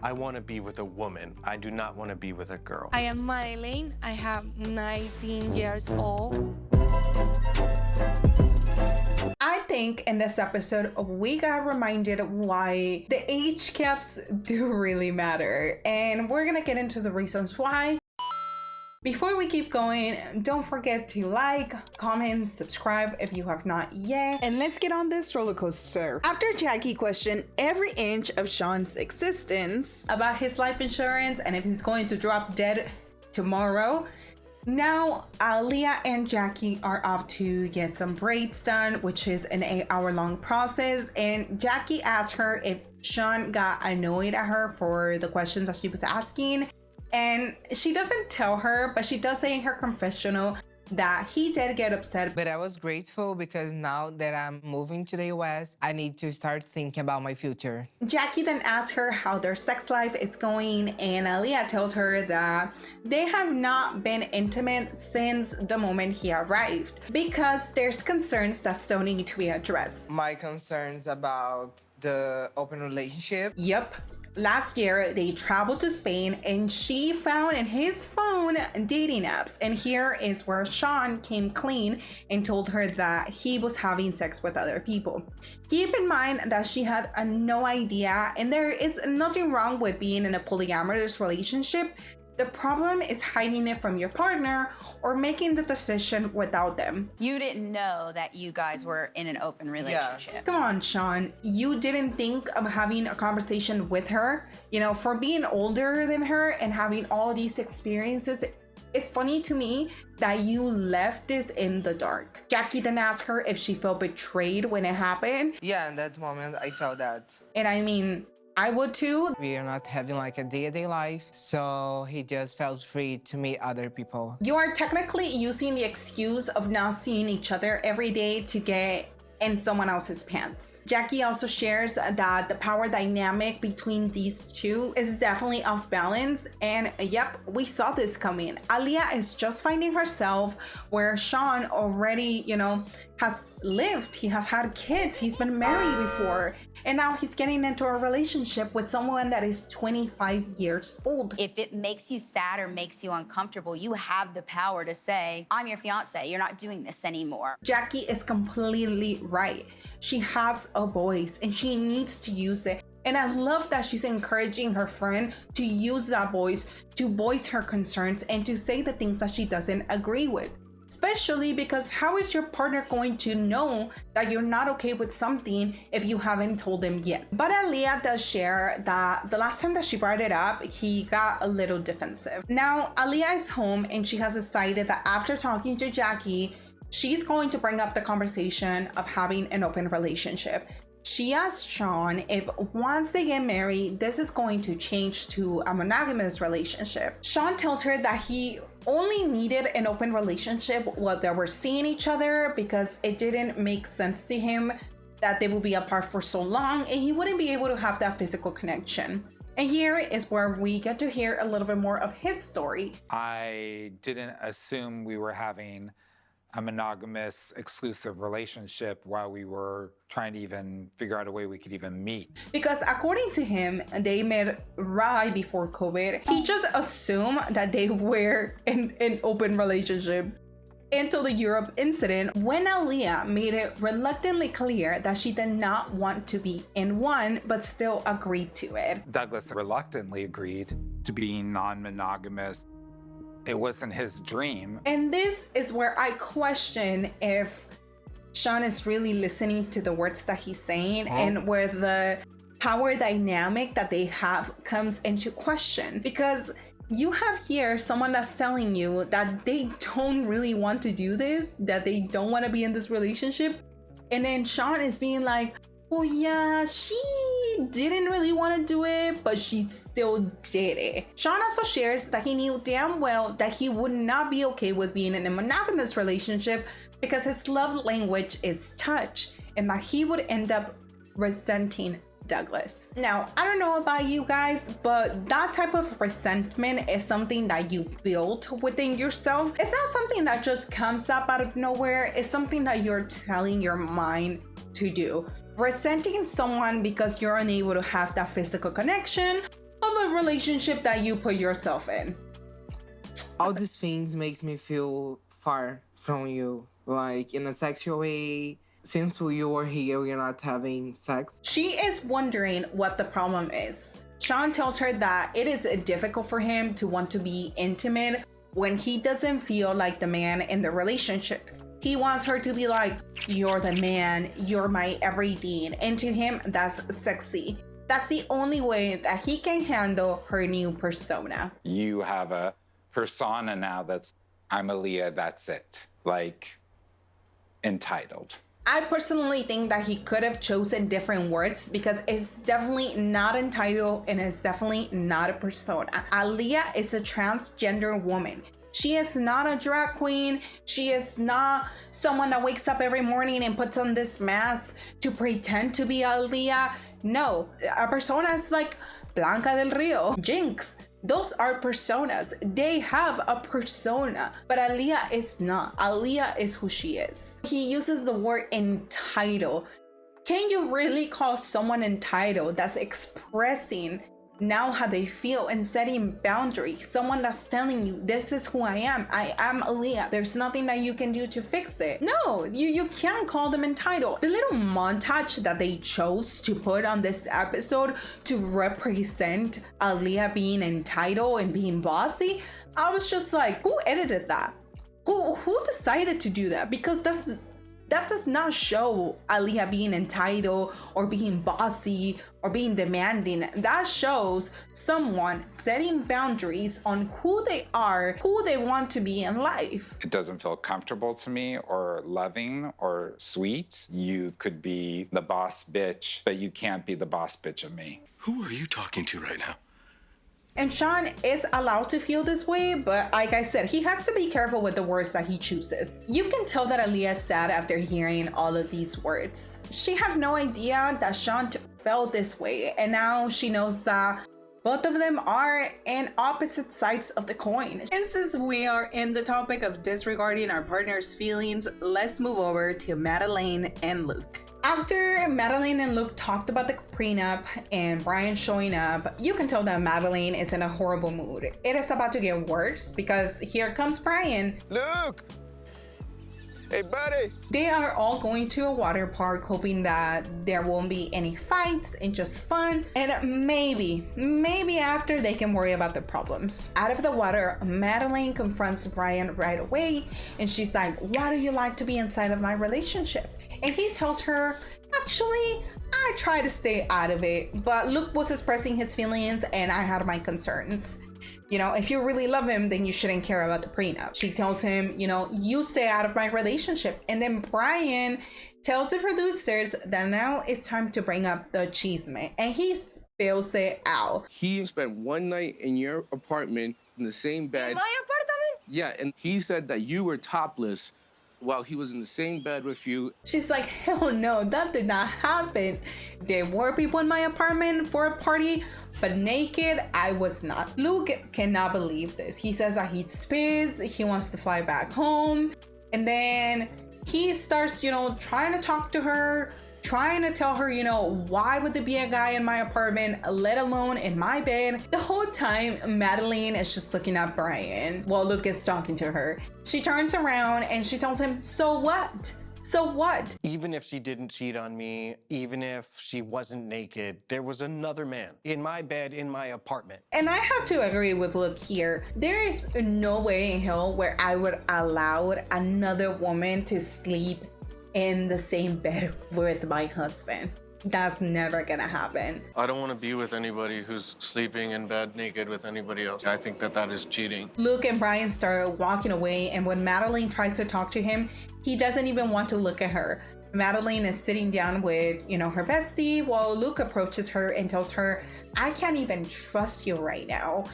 I want to be with a woman. I do not want to be with a girl. I am Madeline. I have 19 years old. I think in this episode, we got reminded why the age gaps do really matter. And we're gonna get into the reasons why. Before we keep going, don't forget to like, comment, subscribe if you have not yet. And let's get on this roller coaster. After Jackie questioned every inch of Shawn's existence about his life insurance and if he's going to drop dead tomorrow, now Aliyyah and Jackie are off to get some braids done, which is an 8-hour-long process. And Jackie asked her if Shawn got annoyed at her for the questions that she was asking. And she doesn't tell her, but she does say in her confessional that he did get upset. But I was grateful because now that I'm moving to the US, I need to start thinking about my future. Jackie then asks her how their sex life is going, and Aliyyah tells her that they have not been intimate since the moment he arrived because there's concerns that still need to be addressed. My concerns about the open relationship. Yep. Last year, they traveled to Spain and she found in his phone dating apps. And here is where Shawn came clean and told her that he was having sex with other people. Keep in mind that she had no idea, and there is nothing wrong with being in a polyamorous relationship. The problem is hiding it from your partner or making the decision without them. You didn't know that you guys were in an open relationship. Yeah. Come on, Shawn. You didn't think of having a conversation with her? You know, for being older than her and having all these experiences, it's funny to me that you left this in the dark. Jackie then asked her if she felt betrayed when it happened. Yeah, in that moment, I felt that. And I mean, I would too. We are not having like a day-to-day life, so he just felt free to meet other people. You are technically using the excuse of not seeing each other every day to get in someone else's pants. Jackie also shares that the power dynamic between these two is definitely off balance, and yep, we saw this coming. Aliyyah is just finding herself where Shawn already, you know, has lived. He has had kids, he's been married before, and now he's getting into a relationship with someone that is 25 years old. If it makes you sad or makes you uncomfortable, you have the power to say, I'm your fiance, you're not doing this anymore. Jackie is completely right. She has a voice and she needs to use it. And I love that she's encouraging her friend to use that voice to voice her concerns and to say the things that she doesn't agree with. Especially because how is your partner going to know that you're not okay with something if you haven't told them yet? But Aliyyah does share that the last time that she brought it up, he got a little defensive. Now, Aliyyah is home and she has decided that after talking to Jackie, she's going to bring up the conversation of having an open relationship. She asked Shawn if once they get married, this is going to change to a monogamous relationship. Shawn tells her that he only needed an open relationship while they were seeing each other because it didn't make sense to him that they would be apart for so long and he wouldn't be able to have that physical connection. And here is where we get to hear a little bit more of his story. I didn't assume we were having a monogamous, exclusive relationship while we were trying to even figure out a way we could even meet. Because according to him, they met right before COVID. He just assumed that they were in an open relationship until the Europe incident, when Aliyyah made it reluctantly clear that she did not want to be in one, but still agreed to it. Douglas reluctantly agreed to being non-monogamous. It wasn't his dream. And this is where I question if Shawn is really listening to the words that he's saying and where the power dynamic that they have comes into question. Because you have here someone that's telling you that they don't really want to do this, that they don't want to be in this relationship. And then Shawn is being like, oh yeah, she didn't really want to do it, but she still did it. Shawn also shares that he knew damn well that he would not be okay with being in a monogamous relationship because his love language is touch, and that he would end up resenting Douglas. Now, I don't know about you guys, but that type of resentment is something that you build within yourself. It's not something that just comes up out of nowhere. It's something that you're telling your mind to do. Resenting someone because you're unable to have that physical connection, of a relationship that you put yourself in. All these things makes me feel far from you, like in a sexual way. Since you were here, we're not having sex. She is wondering what the problem is. Shawn tells her that it is difficult for him to want to be intimate when he doesn't feel like the man in the relationship. He wants her to be like, you're the man, you're my everything. And to him, that's sexy. That's the only way that he can handle her new persona. You have a persona now that's, I'm Aliyyah, that's it. Like, entitled. I personally think that he could have chosen different words because it's definitely not entitled and it's definitely not a persona. Aliyyah is a transgender woman. She is not a drag queen. She is not someone that wakes up every morning and puts on this mask to pretend to be Aliyyah. No, a persona is like Blanca del Rio, Jinx. Those are personas. They have a persona, but Aliyyah is not. Aliyyah is who she is. He uses the word entitled. Can you really call someone entitled that's expressing now how they feel and setting boundaries? Someone that's telling you, this is who I am Aliyyah. There's nothing that you can do to fix it. No, you can't call them entitled. The little montage that they chose to put on this episode to represent Aliyyah being entitled and being bossy, I was just like, who edited that? Who decided to do that? Because that does not show Aliyyah being entitled or being bossy or being demanding. That shows someone setting boundaries on who they are, who they want to be in life. It doesn't feel comfortable to me or loving or sweet. You could be the boss bitch, but you can't be the boss bitch of me. Who are you talking to right now? And Shawn is allowed to feel this way, but like I said, he has to be careful with the words that he chooses. You can tell that Aliyyah is sad after hearing all of these words. She had no idea that Shawn felt this way, and now she knows that both of them are in opposite sides of the coin. And since we are in the topic of disregarding our partner's feelings, let's move over to Madeline and Luke. After Madeline and Luke talked about the prenup and Brian showing up, you can tell that Madeline is in a horrible mood. It is about to get worse because here comes Brian. Luke! Hey, buddy! They are all going to a water park hoping that there won't be any fights and just fun. And maybe after they can worry about the problems. Out of the water, Madeline confronts Brian right away and she's like, why do you like to be inside of my relationship? And he tells her, actually, I try to stay out of it, but Luke was expressing his feelings and I had my concerns. You know, if you really love him, then you shouldn't care about the prenup. She tells him, you know, you stay out of my relationship. And then Brian tells the producers that now it's time to bring up the achievement. And he spills it out. He spent one night in your apartment in the same bed. In my apartment? Yeah, and he said that you were topless while he was in the same bed with you. She's like, hell no, that did not happen. There were people in my apartment for a party, but naked, I was not. Luke cannot believe this. He says that he's pissed, he wants to fly back home. And then he starts, you know, trying to talk to her, trying to tell her, you know, why would there be a guy in my apartment, let alone in my bed? The whole time, Madeline is just looking at Brian while Luke is talking to her. She turns around and she tells him, so what? So what? Even if she didn't cheat on me, even if she wasn't naked, there was another man in my bed, in my apartment. And I have to agree with Luke here. There is no way in hell where I would allow another woman to sleep in the same bed with my husband. That's never gonna happen. I don't want to be with anybody who's sleeping in bed naked with anybody else. I think that is cheating. Luke and Brian start walking away, and when Madeline tries to talk to him, he doesn't even want to look at her. Madeline is sitting down with, you know, her bestie while Luke approaches her and tells her, I can't even trust you right now.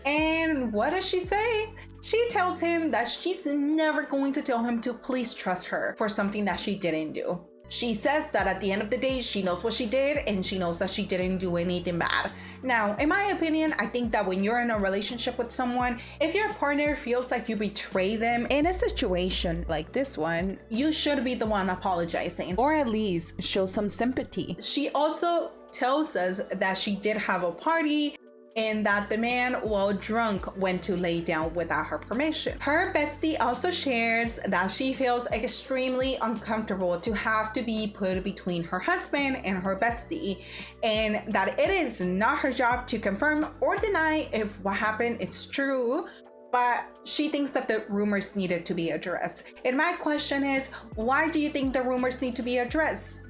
And what does she say? She tells him that she's never going to tell him to please trust her for something that she didn't do. She says that at the end of the day, she knows what she did and she knows that she didn't do anything bad. Now, in my opinion, I think that when you're in a relationship with someone, if your partner feels like you betray them in a situation like this one, you should be the one apologizing or at least show some sympathy. She also tells us that she did have a party and that the man, while drunk, went to lay down without her permission. Her bestie also shares that she feels extremely uncomfortable to have to be put between her husband and her bestie, and that it is not her job to confirm or deny if what happened is true, but she thinks that the rumors needed to be addressed. And my question is, why do you think the rumors need to be addressed?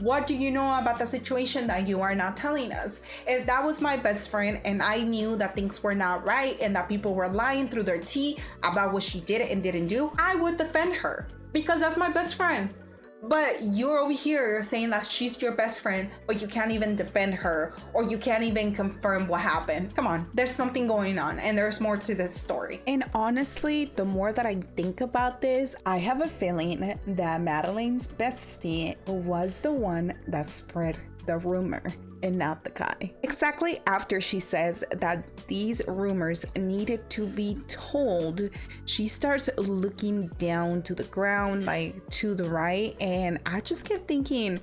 What do you know about the situation that you are not telling us? If that was my best friend and I knew that things were not right and that people were lying through their teeth about what she did and didn't do, I would defend her because that's my best friend. But you're over here saying that she's your best friend, but you can't even defend her or you can't even confirm what happened. Come on, there's something going on and there's more to this story. And honestly, the more that I think about this, I have a feeling that Madeline's bestie was the one that spread the rumor and not the guy. Exactly after she says that these rumors needed to be told, she starts looking down to the ground, like to the right, and I just kept thinking,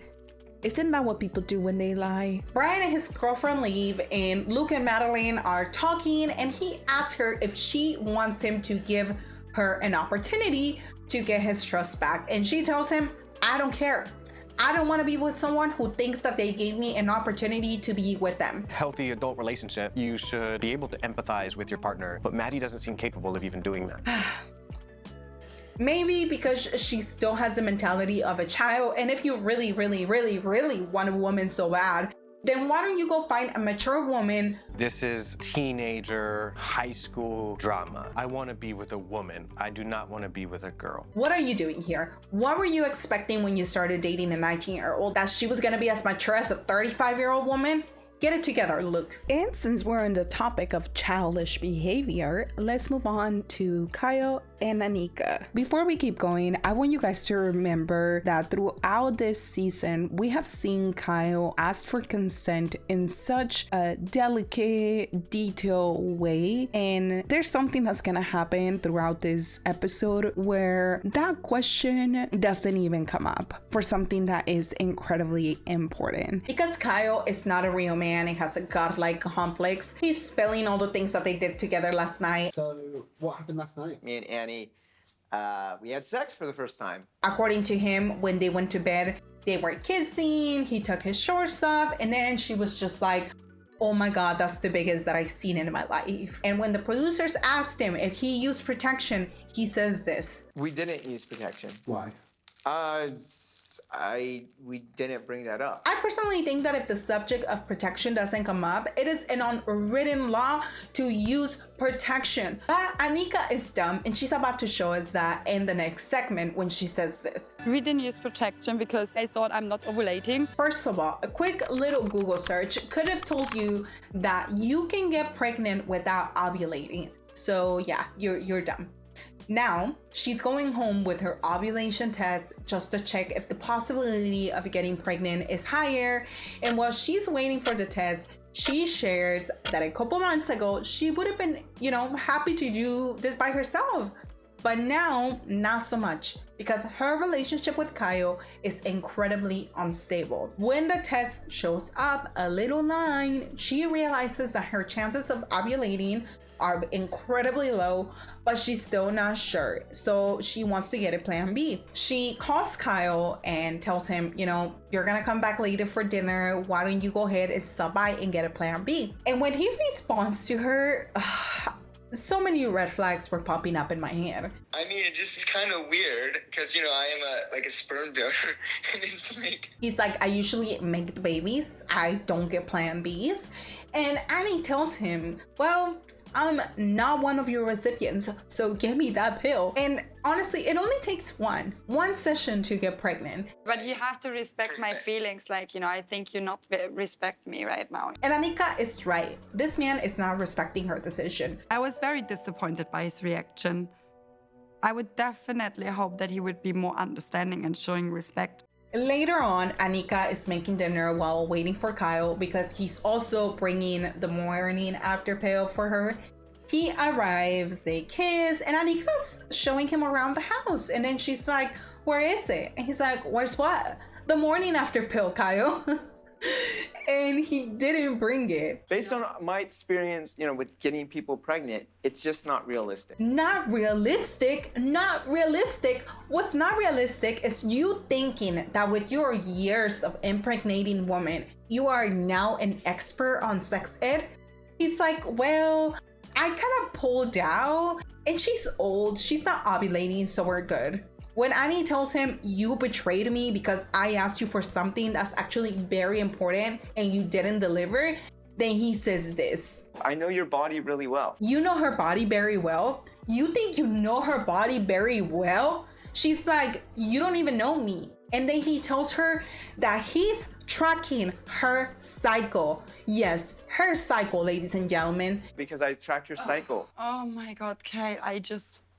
isn't that what people do when they lie? Brian and his girlfriend leave, and Luke and Madeline are talking, and he asks her if she wants him to give her an opportunity to get his trust back, and she tells him, I don't care. I don't want to be with someone who thinks that they gave me an opportunity to be with them. Healthy adult relationship, you should be able to empathize with your partner, but Maddie doesn't seem capable of even doing that. Maybe because she still has the mentality of a child, and if you really, really, really, really want a woman so bad, then why don't you go find a mature woman? This is teenager, high school drama. I want to be with a woman. I do not want to be with a girl. What are you doing here? What were you expecting when you started dating a 19-year-old? That she was gonna be as mature as a 35-year-old woman? Get it together, Luke. And since we're on the topic of childish behavior, let's move on to Kyle and Anika. Before we keep going, I want you guys to remember that throughout this season, we have seen Kyle ask for consent in such a delicate, detailed way. And there's something that's gonna happen throughout this episode where that question doesn't even come up for something that is incredibly important. Because Kyle is not a real man and has a godlike complex, he's spilling all the things that they did together last night. So, what happened last night? Me and Annie, we had sex for the first time. According to him, when they went to bed, they were kissing, he took his shorts off, and then she was just like, oh my God, that's the biggest that I've seen in my life. And when the producers asked him if he used protection, he says this. We didn't use protection. Why? We didn't bring that up. I personally think that if the subject of protection doesn't come up, it is an unwritten law to use protection. But Anika is dumb, and she's about to show us that in the next segment when she says this. We didn't use protection because I thought I'm not ovulating. First of all, a quick little Google search could have told you that you can get pregnant without ovulating. So yeah, you're dumb. Now, she's going home with her ovulation test just to check if the possibility of getting pregnant is higher. And while she's waiting for the test, she shares that a couple months ago, she would have been, happy to do this by herself. But now, not so much, because her relationship with Kyle is incredibly unstable. When the test shows up a little line, she realizes that her chances of ovulating are incredibly low, but she's still not sure. So she wants to get a plan B. She calls Kyle and tells him, you're gonna come back later for dinner. Why don't you go ahead and stop by and get a plan B? And when he responds to her, so many red flags were popping up in my head. I mean, it just is kind of weird because, I am a sperm donor. And it's like... He's like, I usually make the babies. I don't get plan Bs. And Annie tells him, well, I'm not one of your recipients, so give me that pill. And honestly, it only takes one session to get pregnant. But you have to respect my feelings. I think you not respect me right now. And Anika is right. This man is not respecting her decision. I was very disappointed by his reaction. I would definitely hope that he would be more understanding and showing respect. Later on, Anika is making dinner while waiting for Kyle because he's also bringing the morning after pill for her. He arrives, they kiss, and Anika's showing him around the house. And then she's like, where is it? And he's like, where's what? The morning after pill, Kyle. and he didn't bring it. Based on my experience, with getting people pregnant, it's just not realistic. Not realistic? Not realistic? What's not realistic is you thinking that with your years of impregnating women, you are now an expert on sex ed. He's like, well, I kind of pulled out and she's old. She's not ovulating, so we're good. When Annie tells him, you betrayed me because I asked you for something that's actually very important and you didn't deliver, then he says this. I know your body really well. You know her body very well? You think you know her body very well? She's like, you don't even know me. And then he tells her that he's tracking her cycle. Yes, her cycle, ladies and gentlemen. Because I track your cycle. Oh my God, Kate,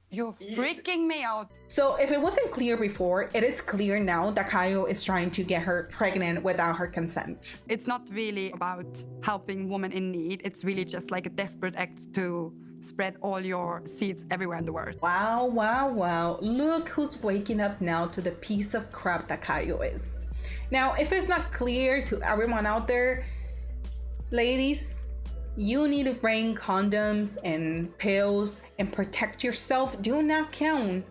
you're freaking me out. So if it wasn't clear before, it is clear now that Kaio is trying to get her pregnant without her consent. It's not really about helping women in need. It's really just like a desperate act to spread all your seeds everywhere in the world. Wow, wow, wow. Look who's waking up now to the piece of crap that Kaio is. Now, if it's not clear to everyone out there, ladies, you need to bring condoms and pills and protect yourself. Do not count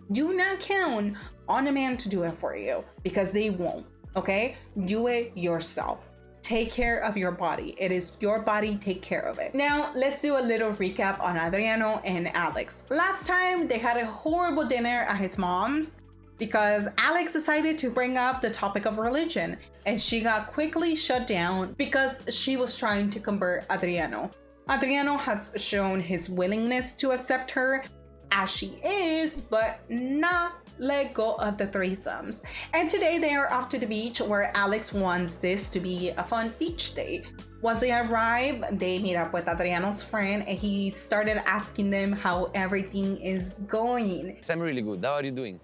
on a man to do it for you because they won't, okay? Do it yourself. Take care of your body. It is your body, take care of it. Now, let's do a little recap on Adriano and Alex. Last time, they had a horrible dinner at his mom's because Alex decided to bring up the topic of religion and she got quickly shut down because she was trying to convert Adriano. Adriano has shown his willingness to accept her as she is, but not let go of the threesomes. And today they are off to the beach where Alex wants this to be a fun beach day. Once they arrive, they meet up with Adriano's friend and he started asking them how everything is going. I'm really good. How are you doing?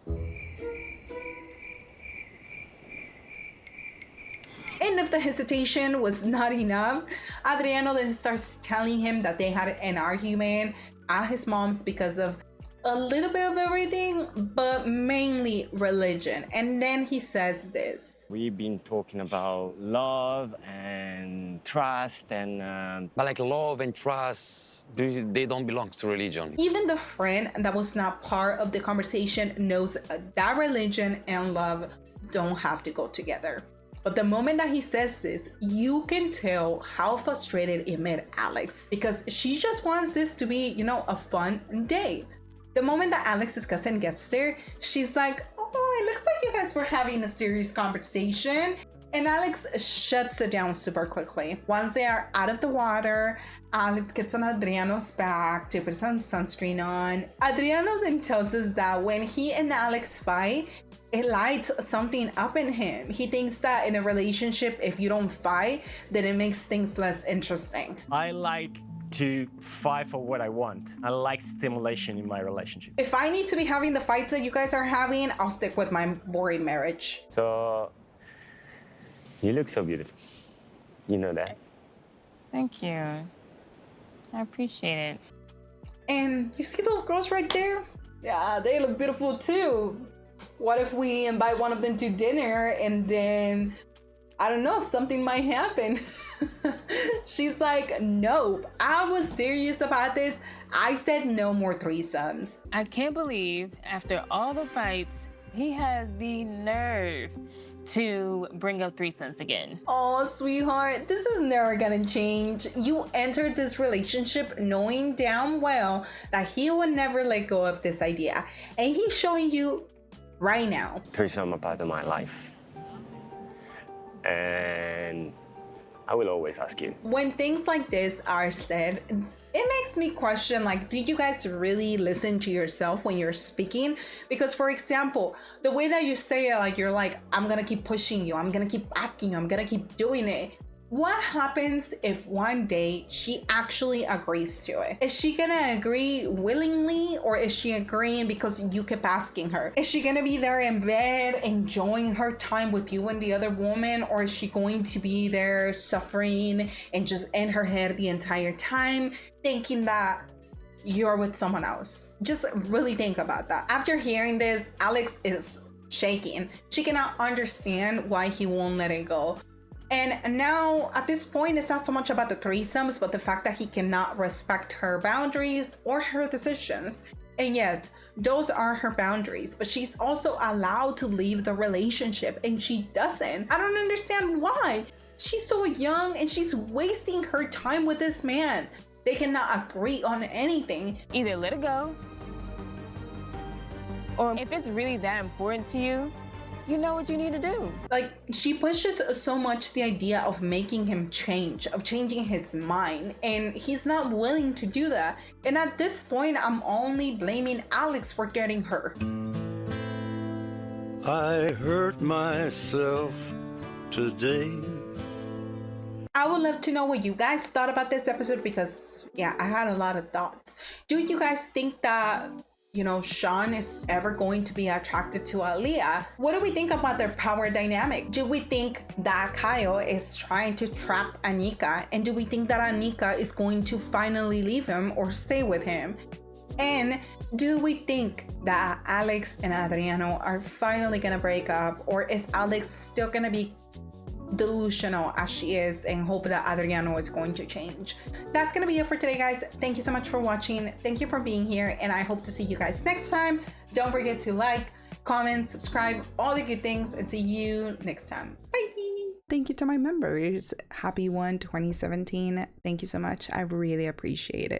And if the hesitation was not enough, Adriano then starts telling him that they had an argument at his mom's because of a little bit of everything, but mainly religion. And then he says this. We've been talking about love and trust and... But like love and trust, they don't belong to religion. Even the friend that was not part of the conversation knows that religion and love don't have to go together. But the moment that he says this, you can tell how frustrated it made Alex because she just wants this to be, a fun day. The moment that Alex's cousin gets there, she's like, oh, it looks like you guys were having a serious conversation. And Alex shuts it down super quickly. Once they are out of the water, Alex gets on Adriano's back to put some sunscreen on. Adriano then tells us that when he and Alex fight, it lights something up in him. He thinks that in a relationship, if you don't fight, then it makes things less interesting. I like to fight for what I want. I like stimulation in my relationship. If I need to be having the fights that you guys are having, I'll stick with my boring marriage. So, you look so beautiful. You know that. Thank you. I appreciate it. And you see those girls right there? Yeah, they look beautiful too. What if we invite one of them to dinner and then, I don't know, something might happen? She's like, nope, I was serious about this. I said no more threesomes. I can't believe after all the fights, he has the nerve to bring up threesomes again. Oh, sweetheart, this is never gonna change. You entered this relationship knowing damn well that he would never let go of this idea. And he's showing you right now. Threesome a part of my life. And I will always ask you. When things like this are said, it makes me question, like, do you guys really listen to yourself when you're speaking? Because, for example, the way that you say it, like, you're like, I'm gonna keep pushing you, I'm gonna keep asking you, I'm gonna keep doing it. What happens if one day she actually agrees to it? Is she gonna agree willingly, or is she agreeing because you kept asking her? Is she gonna be there in bed enjoying her time with you and the other woman, or is she going to be there suffering and just in her head the entire time thinking that you're with someone else? Just really think about that. After hearing this, Alex is shaking. She cannot understand why he won't let it go. And now at this point, it's not so much about the threesomes, but the fact that he cannot respect her boundaries or her decisions. And yes, those are her boundaries, but she's also allowed to leave the relationship and she doesn't. I don't understand why. She's so young and she's wasting her time with this man. They cannot agree on anything. Either let it go, or if it's really that important to you, you know what you need to do. Like, she pushes so much the idea of making him change, of changing his mind, and he's not willing to do that. And at this point, I'm only blaming Alex for getting her. I hurt myself today. I would love to know what you guys thought about this episode because, yeah, I had a lot of thoughts. Do you guys think that, you know, Shawn is ever going to be attracted to Aliyyah? What do we think about their power dynamic? Do we think that Kyle is trying to trap Anika? And do we think that Anika is going to finally leave him or stay with him? And do we think that Alex and Adriano are finally gonna break up, or is Alex still gonna be delusional as she is and hope that Adriano is going to change? That's gonna be it for today, guys. Thank you so much for watching. Thank you for being here, and I hope to see you guys next time. Don't forget to like, comment, subscribe, all the good things, and see you next time. Bye. Thank you to my members. Happy 2017. Thank you so much. I really appreciate it.